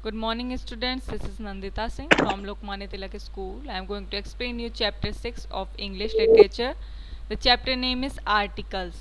Good morning, students. This is Nandita Singh from Lokmanya Tilak School. I am going to explain you chapter 6 of English literature. The chapter name is articles.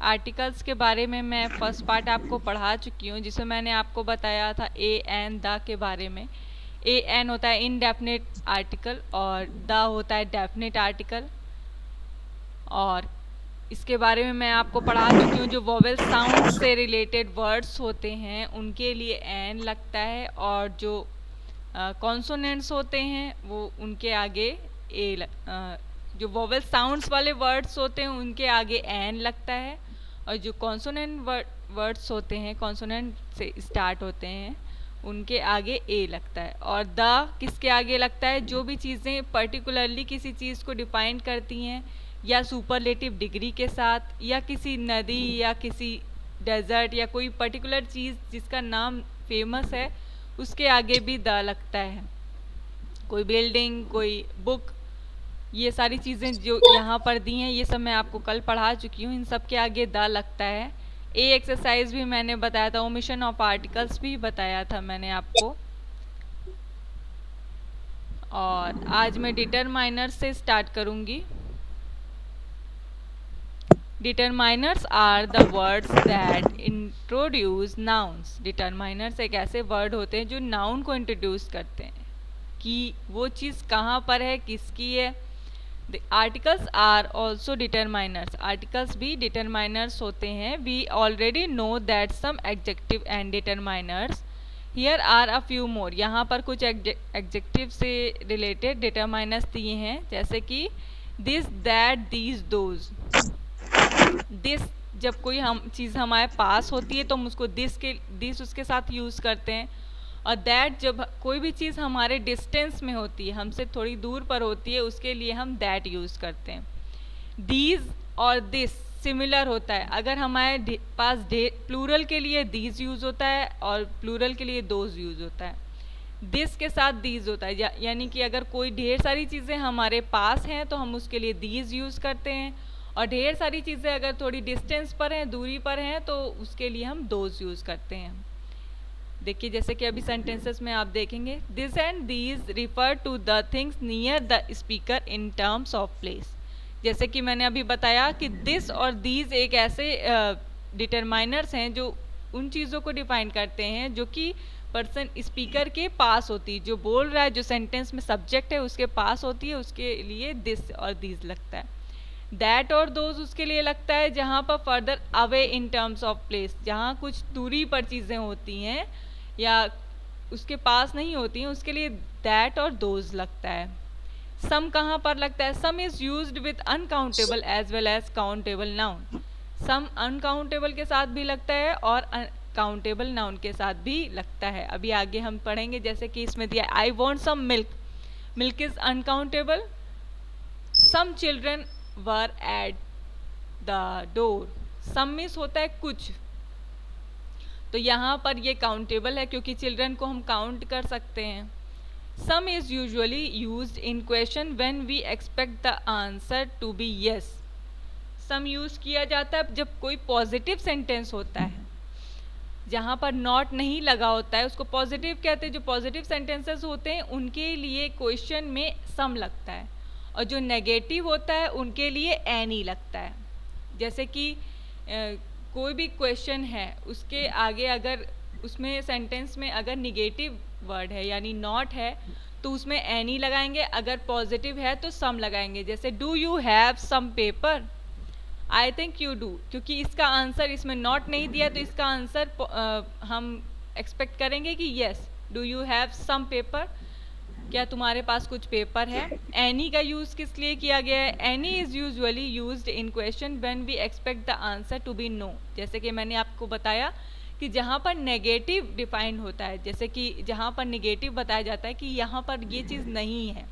Articles के बारे में मैं first part आपको पढ़ा चुकी हूँ, जिसमें मैंने आपको बताया था ए एन द के बारे में. ए एन होता है इनडेफिनेट आर्टिकल और द होता है डेफिनेट आर्टिकल. और इसके बारे में मैं आपको पढ़ा चुकी हूँ. जो वोवेल साउंड से रिलेटेड वर्ड्स होते हैं उनके लिए एन लगता है, और जो कॉन्सोनेंट्स होते हैं वो उनके आगे जो वोवेल साउंड्स वाले वर्ड्स होते हैं उनके आगे एन लगता है, और जो कॉन्सोनेंट वर्ड्स होते हैं कॉन्सोनेंट से स्टार्ट होते हैं उनके आगे ए लगता है. और द किसके आगे लगता है? जो भी चीज़ें पर्टिकुलरली किसी चीज़ को डिफाइन करती हैं या सुपरलेटिव डिग्री के साथ, या किसी नदी या किसी डेजर्ट या कोई पर्टिकुलर चीज़ जिसका नाम फेमस है उसके आगे भी द लगता है. कोई बिल्डिंग, कोई बुक, ये सारी चीज़ें जो यहाँ पर दी हैं ये सब मैं आपको कल पढ़ा चुकी हूँ. इन सब के आगे द लगता है. ए एक्सरसाइज भी मैंने बताया था, ओमिशन ऑफ आर्टिकल्स भी बताया था मैंने आपको. और आज मैं डिटरमाइनर से स्टार्ट करूँगी. Determiners are the words that introduce nouns. Determiners एक ऐसे वर्ड होते हैं जो नाउन को इंट्रोड्यूस करते हैं कि वो चीज़ कहाँ पर है, किसकी है. The articles are also determiners. आर्टिकल्स भी डिटरमाइनर्स होते हैं. We already know that some adjective and determiners. Here are a few more. यहाँ पर कुछ एडजेक्टिव से रिलेटेड डिटरमाइनर्स दिए हैं, जैसे कि this, that, these, those. This जब कोई हम चीज़ हमारे पास होती है तो हम उसको दिस उसके साथ यूज़ करते हैं. और दैट जब कोई भी चीज़ हमारे डिस्टेंस में होती है, हमसे थोड़ी दूर पर होती है, उसके लिए हम दैट यूज़ करते हैं. दीज और दिस सिमिलर होता है. अगर हमारे पास प्लूरल के लिए दीज यूज़ होता है और प्लूरल के लिए दोज यूज़ होता है. दिस के साथ दीज होता है, यानी कि अगर कोई ढेर सारी चीज़ें हमारे पास हैं तो हम उसके लिए दीज यूज़ करते हैं, और ढेर सारी चीज़ें अगर थोड़ी डिस्टेंस पर हैं, दूरी पर हैं, तो उसके लिए हम दोज यूज़ करते हैं. देखिए जैसे कि अभी सेंटेंसेस में आप देखेंगे, this and these refer to the things near the speaker in terms of place. जैसे कि मैंने अभी बताया कि दिस और दीज एक ऐसे डिटरमाइनर्स हैं जो उन चीज़ों को डिफाइन करते हैं जो कि पर्सन स्पीकर के पास होती है. जो बोल रहा है, जो सेंटेंस में सब्जेक्ट है उसके पास होती है, उसके लिए दिस और दीज लगता है. दैट और दोज उसके लिए लगता है जहाँ पर further away in terms of place, जहाँ कुछ दूरी पर चीज़ें होती हैं या उसके पास नहीं होती हैं, उसके लिए दैट और दोज लगता है. सम कहाँ पर लगता है? Some is used with uncountable as well as countable noun. Some uncountable के साथ भी लगता है और काउंटेबल नाउन के साथ भी लगता है. अभी आगे हम पढ़ेंगे, जैसे कि इसमें दिया I want some milk. Milk is uncountable. Some children were at the door. Some means होता है कुछ, तो यहाँ पर ये काउंटेबल है क्योंकि चिल्ड्रन को हम काउंट कर सकते हैं. Some is usually used in question when we expect the answer to be yes. Some use किया जाता है जब कोई पॉजिटिव सेंटेंस होता है, जहाँ पर नॉट नहीं लगा होता है उसको पॉजिटिव कहते हैं. जो पॉजिटिव सेंटेंसेस होते हैं उनके लिए क्वेश्चन में सम लगता है, और जो नेगेटिव होता है उनके लिए एनी लगता है. जैसे कि कोई भी क्वेश्चन है, उसके आगे अगर उसमें सेंटेंस में अगर निगेटिव वर्ड है यानी नॉट है तो उसमें एनी लगाएंगे. अगर पॉजिटिव है तो सम लगाएंगे. जैसे do you have some paper. I think you do, क्योंकि इसका आंसर इसमें नॉट नहीं दिया तो इसका आंसर हम एक्सपेक्ट करेंगे कि yes, do you have some paper, क्या तुम्हारे पास कुछ पेपर है. एनी का यूज़ किस लिए किया गया है? Any is usually used in question when we expect the answer to be no. जैसे कि मैंने आपको बताया कि जहाँ पर नेगेटिव डिफाइन होता है, जैसे कि जहाँ पर नेगेटिव बताया जाता है कि यहाँ पर ये चीज़ नहीं है.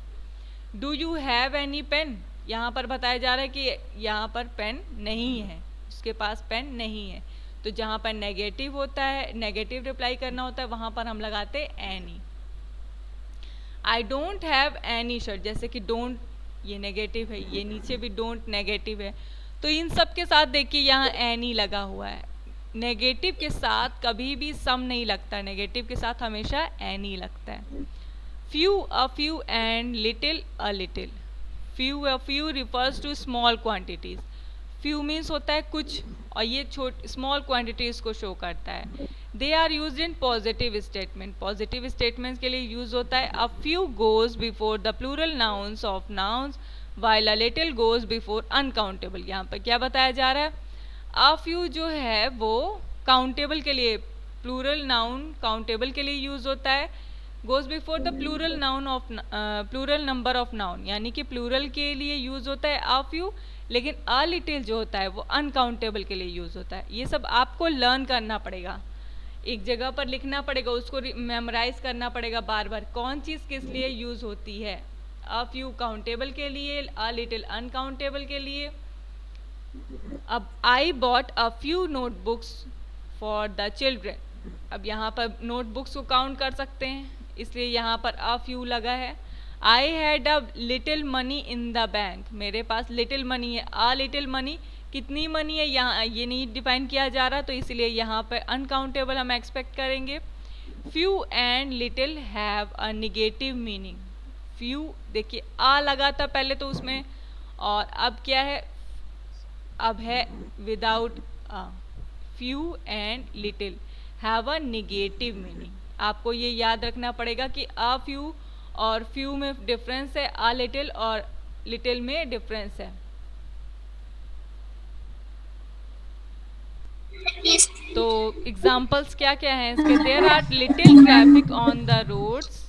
Do you have any pen, यहाँ पर बताया जा रहा है कि यहाँ पर पेन नहीं है, उसके पास पेन नहीं है. तो जहाँ पर नेगेटिव होता है, नेगेटिव रिप्लाई करना होता है, वहाँ पर हम लगाते any. I don't have any shirt. जैसे कि डोंट ये नेगेटिव है, ये नीचे भी डोंट नेगेटिव है, तो इन सब के साथ देखिए यहाँ एनी लगा हुआ है. नेगेटिव के साथ कभी भी सम नहीं लगता, नेगेटिव के साथ हमेशा एन ही लगता है। Few, a few and little, a little. Few, a few refers to small quantities. Few means होता है कुछ, और ये स्मॉल क्वांटिटीज को शो करता है। They are use in positive statement, positive statements के लिए यूज होता है। A few goes before the plural nouns of nouns while a little goes before uncountable. यहाँ पर क्या बताया जा रहा है, अ फ्यू जो है वो काउंटेबल के लिए, प्लूरल नाउन काउंटेबल के लिए यूज होता है। Goes before the plural noun of plural number of noun, यानी कि प्लूरल के लिए यूज होता है अ फ्यू, लेकिन अ लिटिल जो होता है वो अनकाउंटेबल के लिए यूज होता है। ये सब आपको लर्न करना पड़ेगा, एक जगह पर लिखना पड़ेगा, उसको मेमोराइज करना पड़ेगा बार बार, कौन चीज़ किस लिए यूज होती है। अ फ्यू काउंटेबल के लिए, अ लिटिल अनकाउंटेबल के लिए। अब I bought a few notebooks for the children. अब यहाँ पर नोटबुक्स को काउंट कर सकते हैं, इसलिए यहाँ पर अ फ्यू लगा है। I had a little money in the bank, मेरे पास लिटिल मनी है। अ लिटिल मनी, कितनी मनी है यहाँ ये नहीं डिफाइन किया जा रहा, तो इसलिए यहाँ पर अनकाउंटेबल हम एक्सपेक्ट करेंगे। Few and little have a negative meaning. Few देखिए आ लगा था पहले तो उसमें, और अब क्या है, अब है without a. Few and little have a negative meaning. आपको ये याद रखना पड़ेगा कि अ फ्यू और फ्यू में डिफरेंस है, अ लिटिल और लिटिल में डिफरेंस है। तो एग्जाम्पल्स क्या क्या हैं इसके, there are little traffic on the roads,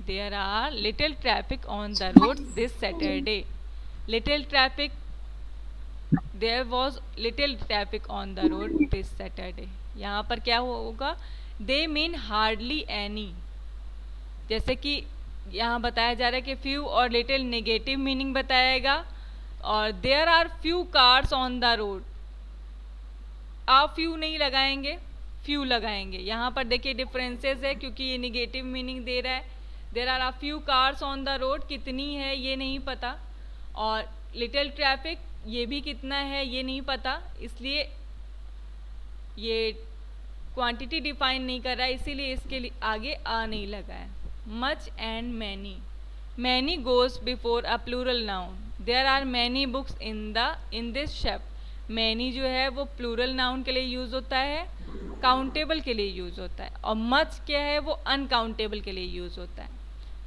there are little traffic on the roads this Saturday. Little traffic, there was little traffic on the road this Saturday. यहाँ पर क्या होगा, दे मीन हार्डली एनी। जैसे कि यहाँ बताया जा रहा है कि फ्यू और लिटिल नेगेटिव मीनिंग बताएगा, और there are few cars on the road, a few नहीं लगाएंगे, फ्यू लगाएंगे। यहाँ पर देखिए डिफरेंसेस है, क्योंकि ये निगेटिव मीनिंग दे रहा है। There are a few cars on the road, कितनी है ये नहीं पता, और लिटिल ट्रैफिक ये भी कितना है ये नहीं पता, इसलिए ये क्वांटिटी डिफाइन नहीं कर रहा है, इसीलिए इसके लिए आगे आ नहीं लगा है। Much and many, many goes before a plural noun. There are many books in this shelf. Many जो है वो प्लूरल नाउन के लिए यूज होता है, काउंटेबल के लिए यूज होता है, और मच क्या है वो अनकाउंटेबल के लिए यूज होता है।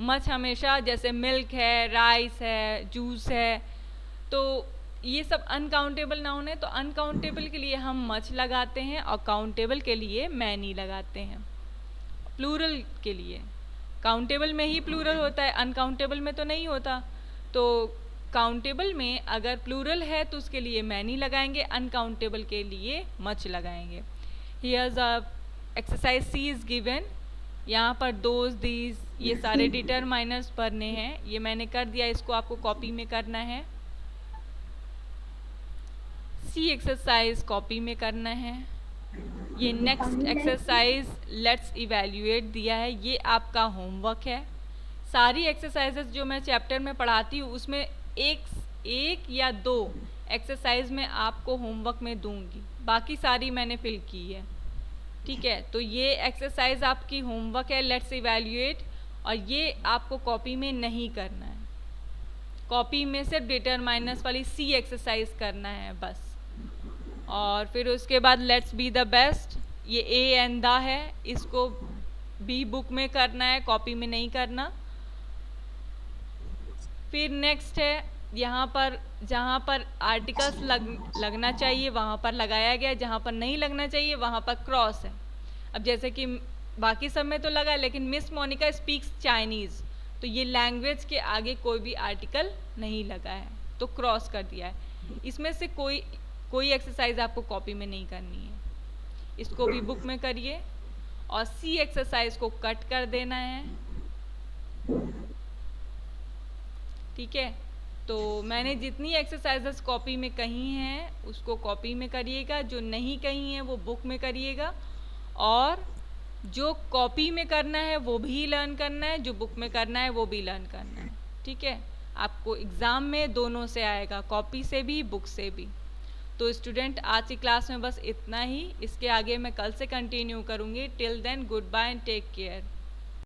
मच हमेशा, जैसे मिल्क है, राइस है, जूस है, तो ये सब अनकाउंटेबल नाउन है, तो अनकाउंटेबल के लिए हम मच लगाते हैं और काउंटेबल के लिए मैनी लगाते हैं। प्लूरल के लिए काउंटेबल में ही प्लूरल होता है, अनकाउंटेबल में तो नहीं होता। तो काउंटेबल में अगर प्लूरल है तो उसके लिए मैनी लगाएंगे, अनकाउंटेबल के लिए मच लगाएंगे। Here's a exercise C is given. यहाँ पर दोज, दीज, ये सारे डिटरमाइनर्स पढ़ने हैं, ये मैंने कर दिया, इसको आपको कॉपी में करना है। सी एक्सरसाइज कॉपी में करना है। ये नेक्स्ट एक्सरसाइज लेट्स इवैल्यूएट दिया है, ये आपका होमवर्क है। सारी एक्सरसाइजेस जो मैं चैप्टर में पढ़ाती हूँ उसमें एक या दो एक्सरसाइज में आपको होमवर्क में दूंगी, बाकी सारी मैंने फिल की है। ठीक है, तो ये एक्सरसाइज आपकी होमवर्क है, लेट्स इवैल्यूएट, और ये आपको कॉपी में नहीं करना है। कॉपी में सिर्फ डिटरमाइनर्स वाली सी एक्सरसाइज करना है बस। और फिर उसके बाद लेट्स बी द बेस्ट, ये ए एंड द है, इसको भी बुक में करना है, कॉपी में नहीं करना। फिर नेक्स्ट है, यहाँ पर जहाँ पर आर्टिकल्स लगना चाहिए वहाँ पर लगाया गया, जहाँ पर नहीं लगना चाहिए वहाँ पर क्रॉस है। अब जैसे कि बाकी सब में तो लगा, लेकिन मिस मोनिका स्पीक्स चाइनीज़, तो ये लैंग्वेज के आगे कोई भी आर्टिकल नहीं लगा है, तो क्रॉस कर दिया है। इसमें से कोई एक्सरसाइज आपको कॉपी में नहीं करनी है, इसको भी बुक में करिए, और सी एक्सरसाइज को कट कर देना है। ठीक है, तो मैंने जितनी एक्सरसाइजेस कॉपी में कही हैं उसको कॉपी में करिएगा, जो नहीं कही हैं वो बुक में करिएगा, और जो कॉपी में करना है वो भी लर्न करना है, जो बुक में करना है वो भी लर्न करना है। ठीक है, आपको एग्ज़ाम में दोनों से आएगा, कॉपी से भी बुक से भी। तो स्टूडेंट आज की क्लास में बस इतना ही, इसके आगे मैं कल से कंटिन्यू करूँगी। Till then good bye and take care.